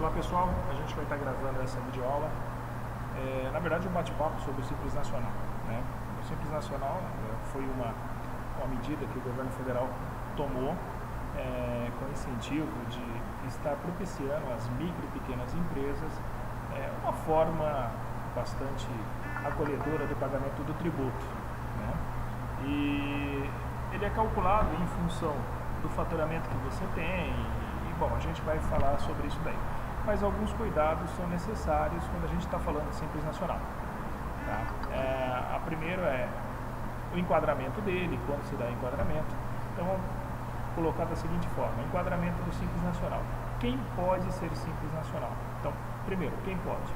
Olá pessoal, a gente vai estar gravando essa videoaula, na verdade um bate-papo sobre o Simples Nacional, né? O Simples Nacional foi uma medida que o governo federal tomou com incentivo de estar propiciando às micro e pequenas empresas uma forma bastante acolhedora do pagamento do tributo, né? E ele é calculado em função do faturamento que você tem e bom, a gente vai falar sobre isso daí. Mas alguns cuidados são necessários quando a gente está falando de Simples Nacional. Tá? A primeira é o enquadramento dele, quando se dá enquadramento. Então, vamos colocar da seguinte forma: enquadramento do Simples Nacional. Quem pode ser Simples Nacional? Então, primeiro, quem pode?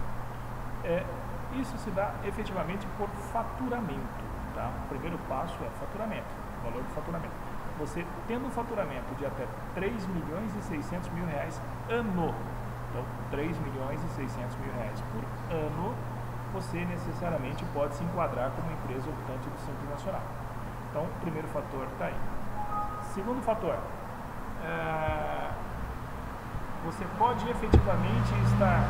Isso se dá efetivamente por faturamento. Tá? O primeiro passo é faturamento, o valor do faturamento. Você tendo um faturamento de até R$ 3.600.000 ano, então, R$ 3.600.000 por ano, você necessariamente pode se enquadrar como empresa optante do Simples Nacional. Então, o primeiro fator está aí. Segundo fator, você pode efetivamente estar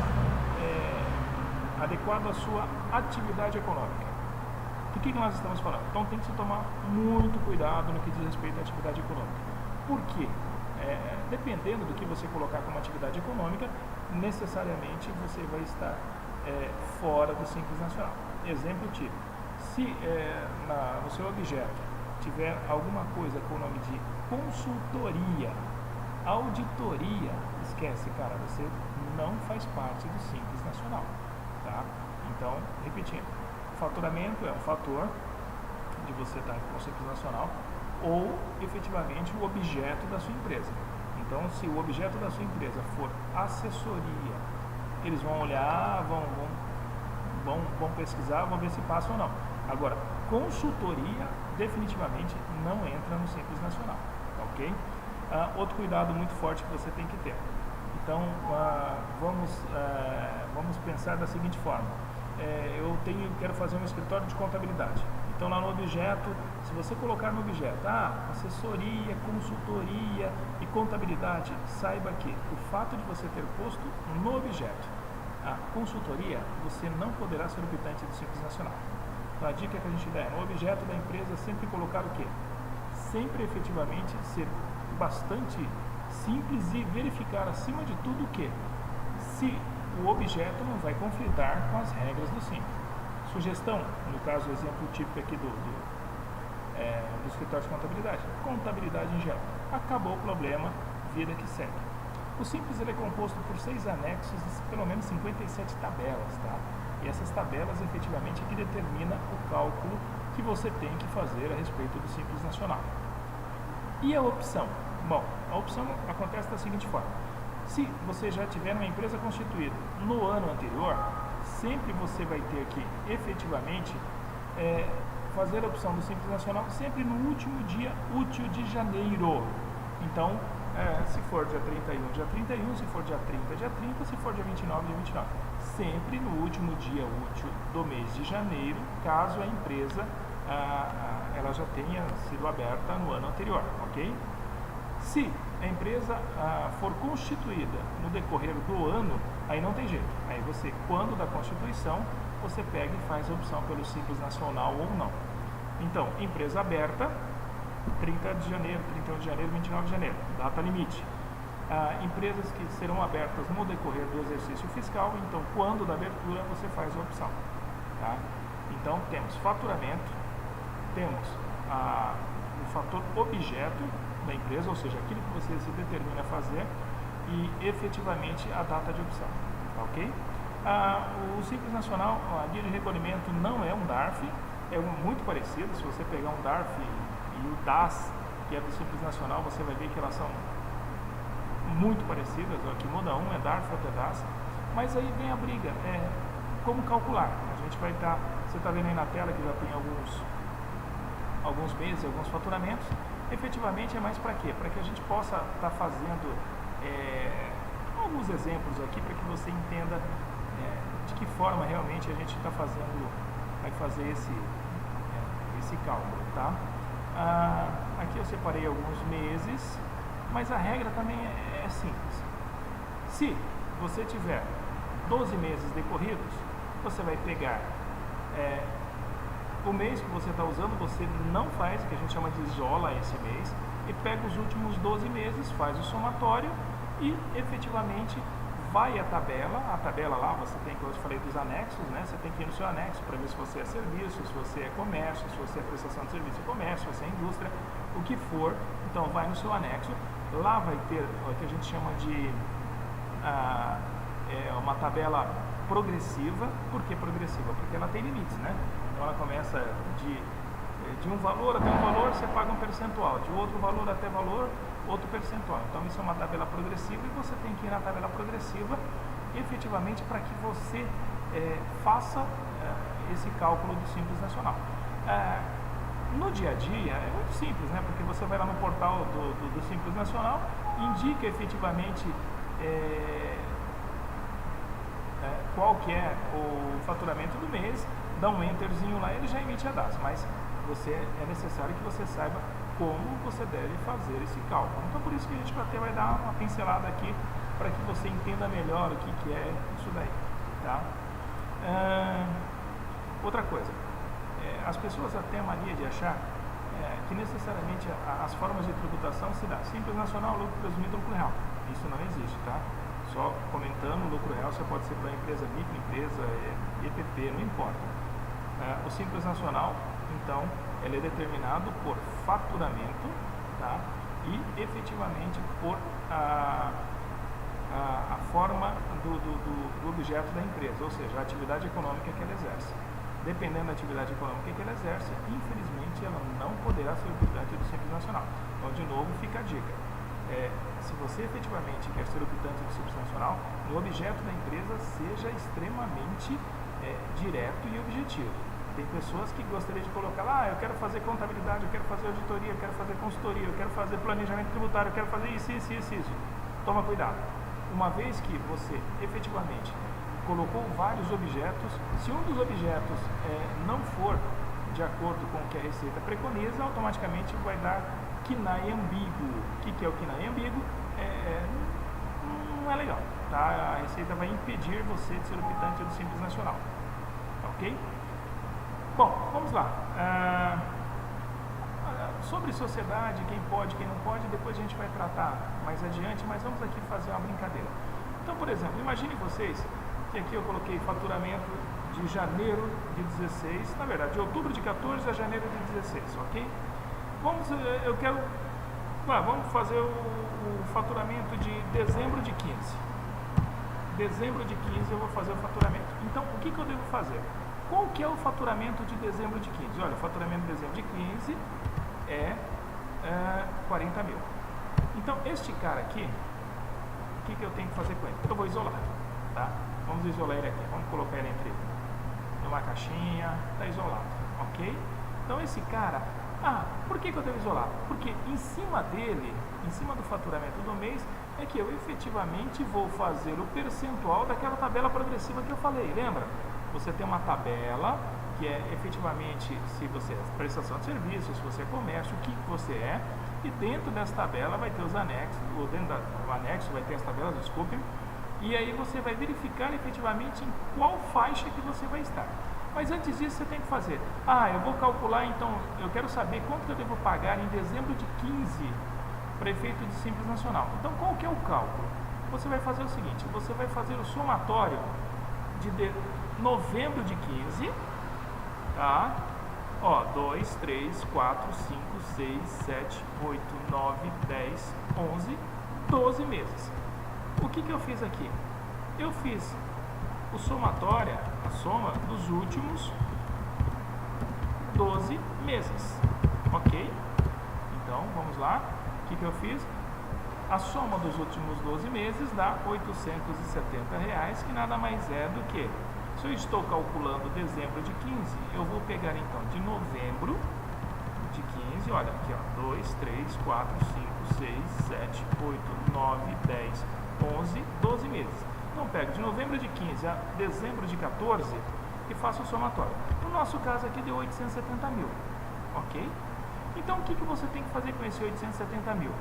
adequado à sua atividade econômica. Do que nós estamos falando? Então, tem que se tomar muito cuidado no que diz respeito à atividade econômica. Por quê? Dependendo do que você colocar como atividade econômica, necessariamente você vai estar fora do Simples Nacional. Exemplo tipo, se no seu objeto tiver alguma coisa com o nome de consultoria, auditoria, esquece, cara, você não faz parte do Simples Nacional. Tá? Então, repetindo, faturamento é um fator de você estar com o Simples Nacional ou efetivamente o objeto da sua empresa. Então, se o objeto da sua empresa for assessoria, eles vão olhar, vão pesquisar, vão ver se passa ou não. Agora, consultoria definitivamente não entra no Simples Nacional, ok? Outro cuidado muito forte que você tem que ter. Então, vamos pensar da seguinte forma: quero fazer um escritório de contabilidade. Então, lá no objeto, se você colocar no objeto, assessoria, consultoria e contabilidade, saiba que o fato de você ter posto no objeto a consultoria, você não poderá ser optante do Simples Nacional. Então, a dica que a gente dá é, no objeto da empresa, sempre colocar o quê? Sempre efetivamente ser bastante simples e verificar acima de tudo o quê? Se o objeto não vai conflitar com as regras do Simples. Sugestão, no caso, o exemplo típico aqui do escritório de contabilidade. Contabilidade em geral. Acabou o problema, vida que segue. O Simples ele é composto por 6 anexos e pelo menos 57 tabelas. Tá? E essas tabelas, efetivamente, é que determina o cálculo que você tem que fazer a respeito do Simples Nacional. E a opção? Bom, a opção acontece da seguinte forma. Se você já tiver uma empresa constituída no ano anterior, sempre você vai ter que, efetivamente, fazer a opção do Simples Nacional sempre no último dia útil de janeiro. Então, se for dia 31, dia 31, se for dia 30, dia 30, se for dia 29, dia 29. Sempre no último dia útil do mês de janeiro, caso a empresa ela já tenha sido aberta no ano anterior, ok? Se a empresa for constituída no decorrer do ano, aí não tem jeito. Aí você, quando da constituição, você pega e faz a opção pelo Simples Nacional ou não. Então, empresa aberta, 30 de janeiro, 31 de janeiro, 29 de janeiro, data limite. Empresas que serão abertas no decorrer do exercício fiscal, então, quando da abertura, você faz a opção. Tá? Então, temos faturamento, temos o fator objeto da empresa, ou seja, aquilo que você se determina a fazer, e efetivamente a data de opção, tá, ok? O Simples Nacional, a guia de recolhimento não é um DARF, é muito parecido. Se você pegar um DARF e o DAS, que é do Simples Nacional, você vai ver que elas são muito parecidas. O que muda um é DARF, outro é DAS, mas aí vem a briga, como calcular. A gente vai estar, você está vendo aí na tela que já tem alguns meses, alguns faturamentos. Efetivamente é mais para quê? Para que a gente possa estar fazendo alguns exemplos aqui para que você entenda de que forma realmente a gente está vai fazer esse cálculo, tá? Aqui eu separei alguns meses, mas a regra também é simples. Se você tiver 12 meses decorridos, você vai pegar o mês que você está usando, você não faz, o que a gente chama de isola esse mês, e pega os últimos 12 meses, faz o somatório e efetivamente vai a tabela lá, você tem, como eu falei, dos anexos, né? Você tem que ir no seu anexo para ver se você é serviço, se você é comércio, se você é prestação de serviço e comércio, se você é indústria, o que for. Então vai no seu anexo, lá vai ter o que a gente chama de uma tabela progressiva. Por que progressiva? Porque ela tem limites, né? Então ela começa de um valor até um valor, você paga um percentual, de outro valor até valor, outro percentual. Então isso é uma tabela progressiva e você tem que ir na tabela progressiva efetivamente para que você faça esse cálculo do Simples Nacional. No dia a dia é muito simples, né? Porque você vai lá no portal do Simples Nacional, indica efetivamente qual que é o faturamento do mês, dá um enterzinho lá e ele já emite a DAS, mas é necessário que você saiba como você deve fazer esse cálculo. Então por isso que a gente vai dar uma pincelada aqui para que você entenda melhor o que é isso daí, tá? Outra coisa, as pessoas têm a mania de achar que necessariamente as formas de tributação se dá Simples Nacional, lucro presumido, lucro real. Isso não existe, tá? Só comentando, lucro real você pode ser para empresa, microempresa, EPP, não importa. O Simples Nacional, então, ele é determinado por faturamento, tá? E efetivamente por a forma do objeto da empresa, ou seja, a atividade econômica que ela exerce. Dependendo da atividade econômica que ela exerce, infelizmente ela não poderá ser optante do Simples Nacional. Então, de novo, fica a dica. Se você efetivamente quer ser optante do Simples Nacional, no objeto da empresa seja extremamente direto e objetivo. Tem pessoas que gostariam de colocar lá, eu quero fazer contabilidade, eu quero fazer auditoria, eu quero fazer consultoria, eu quero fazer planejamento tributário, eu quero fazer isso. Toma cuidado. Uma vez que você efetivamente colocou vários objetos, se um dos objetos não for de acordo com o que a Receita preconiza, automaticamente vai dar KNAI ambíguo. O que é o KNAI ambíguo? Não é legal, tá? A Receita vai impedir você de ser optante do Simples Nacional, ok? Bom, vamos lá. Sobre sociedade, quem pode, quem não pode, depois a gente vai tratar mais adiante, mas vamos aqui fazer uma brincadeira. Então, por exemplo, imagine vocês que aqui eu coloquei faturamento de janeiro de 16, na verdade, de outubro de 14 a janeiro de 16, ok? Vamos fazer o faturamento de dezembro de 15. Dezembro de 15 eu vou fazer o faturamento. Então, o que eu devo fazer? Qual que é o faturamento de dezembro de 15? Olha, o faturamento de dezembro de 15 é 40 mil. Então, este cara aqui, o que eu tenho que fazer com ele? Eu vou isolar, tá? Vamos isolar ele aqui. Vamos colocar ele numa caixinha, está isolado, ok? Então, esse cara, por que eu devo isolar? Porque em cima dele, em cima do faturamento do mês, é que eu efetivamente vou fazer o percentual daquela tabela progressiva que eu falei, lembra? Você tem uma tabela que é efetivamente se você é prestação de serviço, se você é comércio, o que você é, e dentro dessa tabela vai ter os anexos, ou dentro do anexo vai ter as tabelas, desculpe, e aí você vai verificar efetivamente em qual faixa que você vai estar. Mas antes disso você tem que fazer, eu vou calcular, então, eu quero saber quanto eu devo pagar em dezembro de 15 para efeito de Simples Nacional. Então, qual que é o cálculo? Você vai fazer o seguinte, você vai fazer o somatório de novembro de 15, tá? 2, 3, 4, 5, 6, 7, 8, 9, 10, 11, 12 meses. O que eu fiz aqui? Eu fiz o somatório, a soma dos últimos 12 meses, ok? Então, vamos lá. O que eu fiz? A soma dos últimos 12 meses dá R$ 870, que nada mais é do que, se eu estou calculando dezembro de 15, eu vou pegar então de novembro de 15, olha aqui, 2, 3, 4, 5, 6, 7, 8, 9, 10, 11, 12 meses. Então pego de novembro de 15 a dezembro de 14 e faço o somatório. No nosso caso aqui deu 870 mil, ok? Então o que você tem que fazer com esse 870 mil?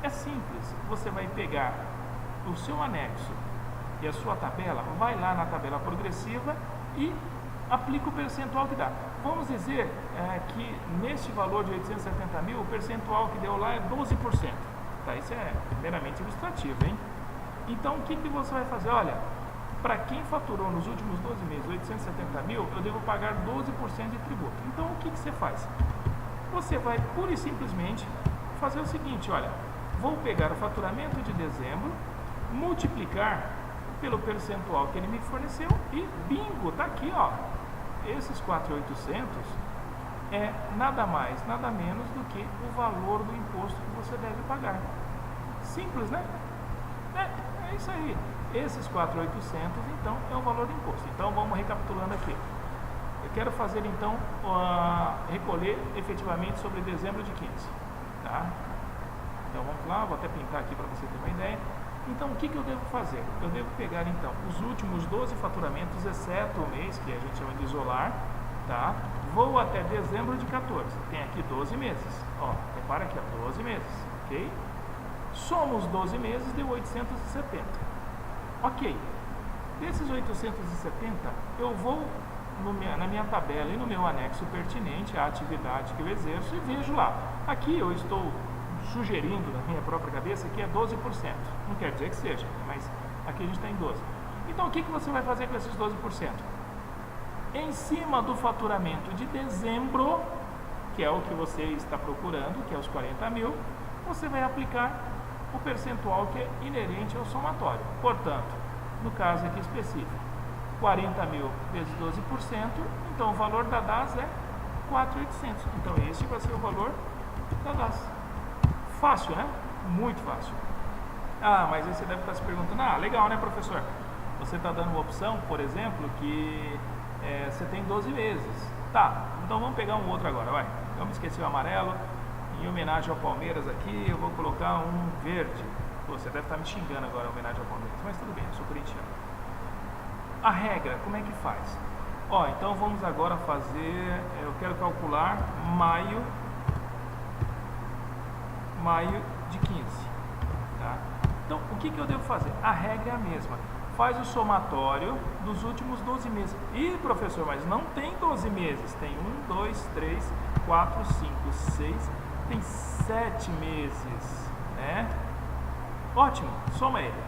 É simples, você vai pegar o seu anexo e a sua tabela, vai lá na tabela progressiva e aplica o percentual que dá. Vamos dizer que nesse valor de 870 mil, o percentual que deu lá é 12%. Tá? Isso é meramente ilustrativo, hein? Então, o que você vai fazer? Olha, para quem faturou nos últimos 12 meses 870 mil, eu devo pagar 12% de tributo. Então, o que você faz? Você vai pura e simplesmente fazer o seguinte, olha, vou pegar o faturamento de dezembro, multiplicar pelo percentual que ele me forneceu e bingo, tá aqui, ó. Esses 4.800 é nada mais, nada menos do que o valor do imposto que você deve pagar. Simples, né? É isso aí. Esses 4.800, então, é o valor do imposto. Então, vamos recapitulando aqui. Eu quero fazer, então, recolher efetivamente sobre dezembro de 15. Tá? Então, vamos lá. Vou até pintar aqui para você ter uma ideia. Então, o que eu devo fazer? Eu devo pegar, então, os últimos 12 faturamentos, exceto o mês, que a gente chama de isolar, tá? Vou até dezembro de 14. Tem aqui 12 meses. Ó, repara aqui, ó, 12 meses, ok? Soma os 12 meses, deu 870. Ok. Desses 870, eu vou na minha tabela e no meu anexo pertinente à atividade que eu exerço e vejo lá. Aqui eu estou sugerindo na minha própria cabeça que é 12%. Não quer dizer que seja, mas aqui a gente está em 12%. Então, o que você vai fazer com esses 12%? Em cima do faturamento de dezembro, que é o que você está procurando, que é os 40 mil, você vai aplicar o percentual que é inerente ao somatório. Portanto, no caso aqui específico, 40 mil vezes 12%, então o valor da DAS é 4.800. Então, este vai ser o valor da DAS. Fácil, né? Muito fácil. Ah, mas aí você deve estar se perguntando, legal, né, professor? Você está dando uma opção, por exemplo, que você tem 12 meses. Tá, então vamos pegar um outro agora, vai. Eu me esqueci o amarelo. Em homenagem ao Palmeiras aqui, eu vou colocar um verde. Você deve estar me xingando agora em homenagem ao Palmeiras, mas tudo bem, eu sou corintiano. A regra, como é que faz? Ó, então vamos agora fazer, eu quero calcular maio de 15, tá? Então, o que eu devo fazer? A regra é a mesma. Faz o somatório dos últimos 12 meses. Ih, professor, mas não tem 12 meses. Tem 1, 2, 3, 4, 5, 6, tem 7 meses, né? Ótimo, soma ele.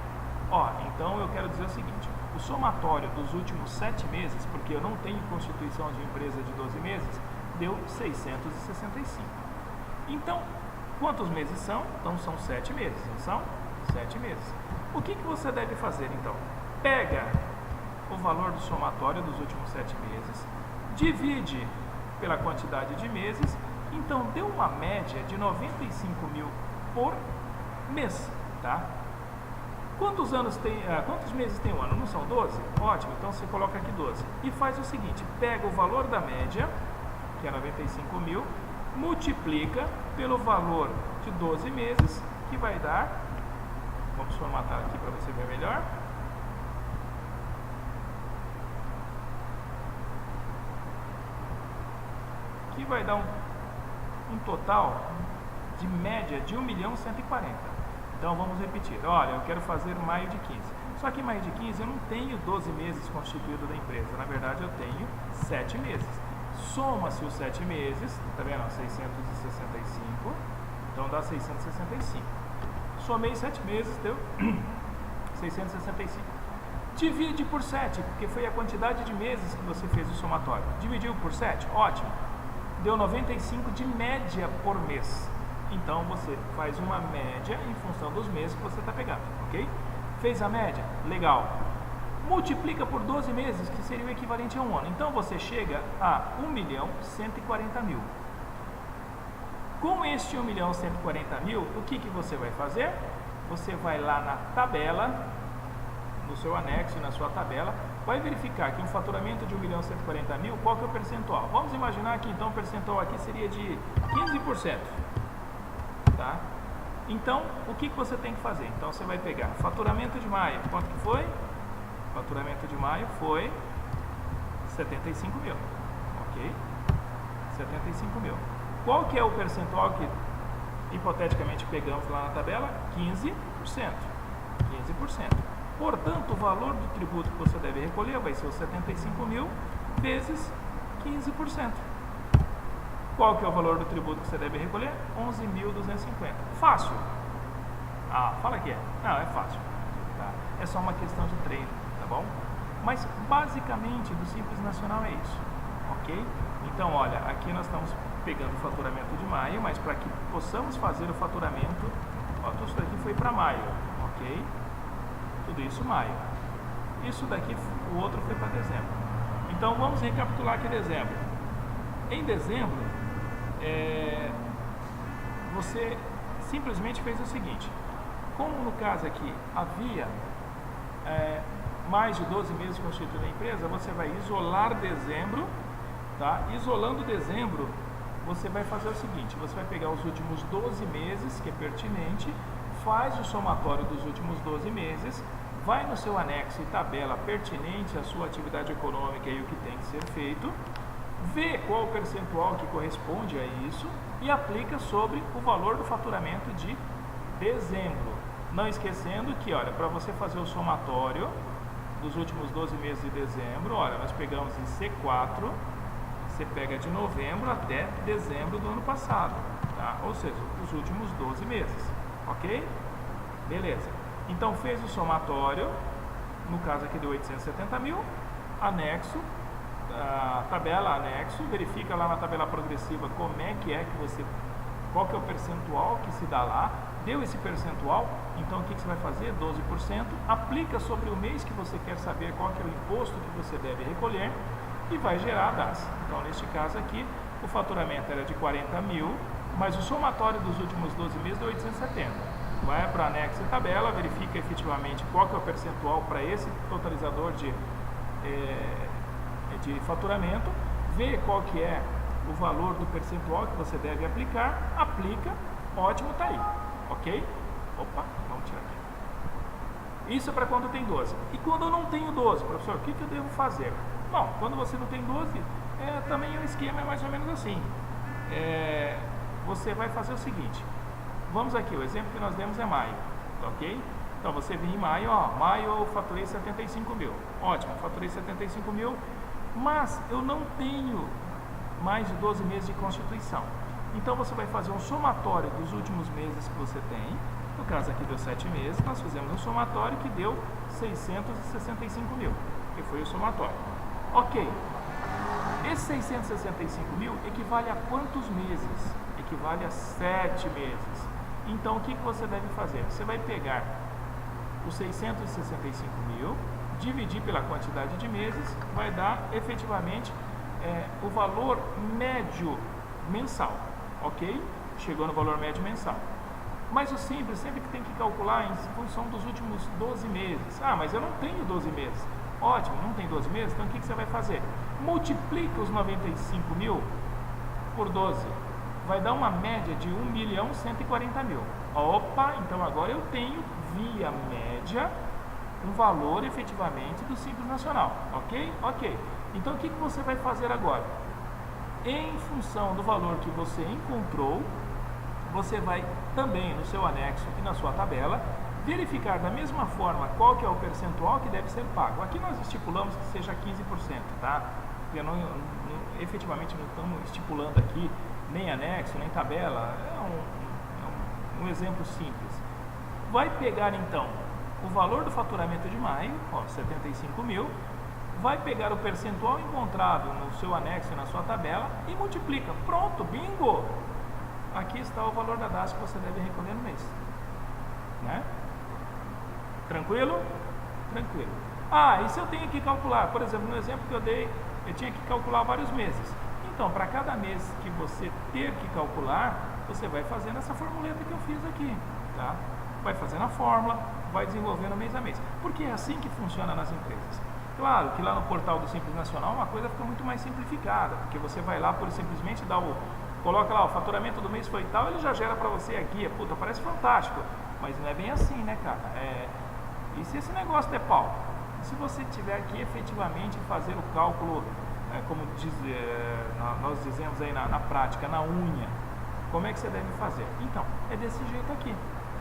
Ó, então eu quero dizer o seguinte, o somatório dos últimos 7 meses, porque eu não tenho constituição de empresa de 12 meses, deu 665. Então, quantos meses são? Então são 7 meses, não são? 7 meses. O que você deve fazer então? Pega o valor do somatório dos últimos 7 meses, divide pela quantidade de meses, então deu uma média de 95 mil por mês, tá? Quantos meses tem um ano? Não são 12? Ótimo, então você coloca aqui 12. E faz o seguinte, pega o valor da média, que é 95 mil, multiplica pelo valor de 12 meses, que vai dar, vamos formatar aqui para você ver melhor, que vai dar um total de média de 1.140.000. Então vamos repetir, olha, eu quero fazer maio de 15. Só que maio de 15 eu não tenho 12 meses constituído da empresa, na verdade eu tenho 7 meses. Soma-se os 7 meses, tá vendo? 665, então dá 665. Somei 7 meses, deu 665. Divide por 7, porque foi a quantidade de meses que você fez o somatório. Dividiu por 7? Ótimo. Deu 95 de média por mês. Então você faz uma média em função dos meses que você está pegando, ok? Fez a média? Legal. Multiplica por 12 meses, que seria o equivalente a um ano. Então você chega a 1.140.000. Com este 1.140.000, o que você vai fazer? Você vai lá na tabela, no seu anexo, na sua tabela, vai verificar que um faturamento de 1.140.000, qual que é o percentual? Vamos imaginar que então o percentual aqui seria de 15%. Tá? Então, o que você tem que fazer? Então você vai pegar faturamento de maio, quanto que foi? Faturamento de maio foi 75 mil, ok? 75 mil. Qual que é o percentual que hipoteticamente pegamos lá na tabela? 15%. 15%. Portanto, o valor do tributo que você deve recolher vai ser os 75 mil vezes 15%. Qual que é o valor do tributo que você deve recolher? 11.250. Fácil. Ah, fala que é. Não, é fácil. Tá? É só uma questão de treino, tá bom? Mas, basicamente, do Simples Nacional é isso, ok? Então, olha, aqui nós estamos pegando o faturamento de maio, mas para que possamos fazer o faturamento, ó, tudo isso daqui foi para maio, ok? Tudo isso maio. Isso daqui, o outro foi para dezembro. Então, vamos recapitular aqui dezembro. Em dezembro, você simplesmente fez o seguinte: como no caso aqui havia mais de 12 meses constituindo a empresa, você vai isolar dezembro, tá? Isolando dezembro, você vai fazer o seguinte: você vai pegar os últimos 12 meses, que é pertinente, faz o somatório dos últimos 12 meses, vai no seu anexo e tabela pertinente à sua atividade econômica e o que tem que ser feito, vê qual o percentual que corresponde a isso e aplica sobre o valor do faturamento de dezembro. Não esquecendo que, olha, para você fazer o somatório dos últimos 12 meses de dezembro, olha, nós pegamos em C4, você pega de novembro até dezembro do ano passado, tá? Ou seja, os últimos 12 meses, ok? Beleza. Então, fez o somatório, no caso aqui deu 870 mil, anexo, tabela anexo, verifica lá na tabela progressiva como é que você, qual que é o percentual que se dá lá, deu esse percentual, então o que você vai fazer? 12%, aplica sobre o mês que você quer saber qual que é o imposto que você deve recolher e vai gerar a DAS. Então, neste caso aqui, o faturamento era de 40 mil, mas o somatório dos últimos 12 meses deu 870. Vai para anexo e tabela, verifica efetivamente qual que é o percentual para esse totalizador de faturamento, vê qual que é o valor do percentual que você deve aplicar, aplica, ótimo, tá aí, ok? Opa, vamos tirar aqui. Isso é para quando tem 12. E quando eu não tenho 12, professor, o que eu devo fazer? Bom, quando você não tem 12, também o esquema é mais ou menos assim. Você vai fazer o seguinte, vamos aqui, o exemplo que nós demos é maio, ok? Então você vem em maio, ó, maio eu faturei 75 mil, ótimo, faturei 75 mil, mas eu não tenho mais de 12 meses de constituição. Então você vai fazer um somatório dos últimos meses que você tem. No caso aqui deu 7 meses, nós fizemos um somatório que deu 665 mil, que foi o somatório. Ok, esse 665 mil equivale a quantos meses? Equivale a 7 meses. Então o que você deve fazer? Você vai pegar os 665 mil, dividir pela quantidade de meses, vai dar efetivamente o valor médio mensal, ok? Chegou no valor médio mensal. Mas o simples, sempre que tem que calcular em função dos últimos 12 meses. Ah, mas eu não tenho 12 meses. Ótimo, não tem 12 meses, então o que você vai fazer? Multiplica os 95 mil por 12. Vai dar uma média de 1.140.000. Opa, então agora eu tenho, via média, um valor efetivamente do Simples Nacional, ok? Ok. Então o que você vai fazer agora? Em função do valor que você encontrou, você vai também no seu anexo e na sua tabela verificar da mesma forma qual que é o percentual que deve ser pago. Aqui nós estipulamos que seja 15%, tá? Porque efetivamente não estamos estipulando aqui nem anexo, nem tabela, é um exemplo simples. Vai pegar então o valor do faturamento de maio, ó, 75 mil, vai pegar o percentual encontrado no seu anexo e na sua tabela e multiplica. Pronto, bingo! Aqui está o valor da DAS que você deve recolher no mês. Né? Tranquilo? Tranquilo. Ah, e se eu tenho que calcular, por exemplo, no exemplo que eu dei, eu tinha que calcular vários meses. Então, para cada mês que você ter que calcular, você vai fazendo essa formuleta que eu fiz aqui, tá? Vai fazendo a fórmula, vai desenvolvendo mês a mês. Porque é assim que funciona nas empresas. Claro que lá no portal do Simples Nacional uma coisa fica muito mais simplificada, porque você vai lá por simplesmente coloca lá o faturamento do mês foi tal, ele já gera para você a guia. Puta, parece fantástico, mas não é bem assim, né, cara? E se esse negócio der pau? Se você tiver que efetivamente fazer o cálculo, como nós dizemos aí na prática, na unha, como é que você deve fazer? Então, é desse jeito aqui,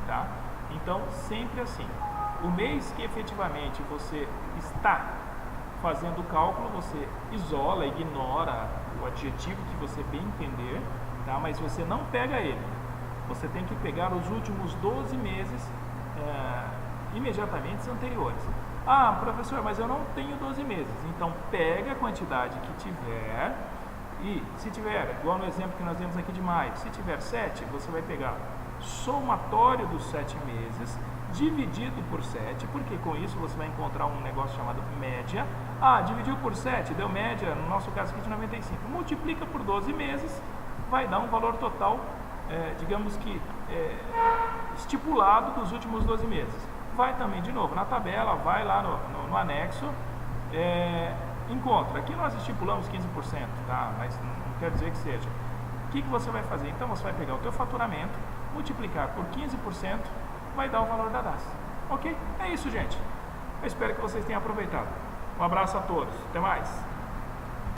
tá? Então, sempre assim. O mês que efetivamente você está fazendo o cálculo, você isola, ignora o adjetivo que você bem entender, tá? Mas você não pega ele. Você tem que pegar os últimos 12 meses imediatamente anteriores. Ah, professor, mas eu não tenho 12 meses. Então, pega a quantidade que tiver e, se tiver, igual no exemplo que nós vimos aqui de maio, se tiver 7, você vai pegar somatório dos 7 meses dividido por 7, porque com isso você vai encontrar um negócio chamado média. Ah, dividiu por 7, deu média, no nosso caso aqui de 95. Multiplica por 12 meses, vai dar um valor total, digamos que estipulado dos últimos 12 meses. Vai também, de novo, na tabela, vai lá no anexo, encontra. Aqui nós estipulamos 15%, tá? Mas não quer dizer que seja. O que você vai fazer? Então você vai pegar o teu faturamento, multiplicar por 15%, vai dar o valor da DAS. Ok? É isso, gente. Eu espero que vocês tenham aproveitado. Um abraço a todos. Até mais.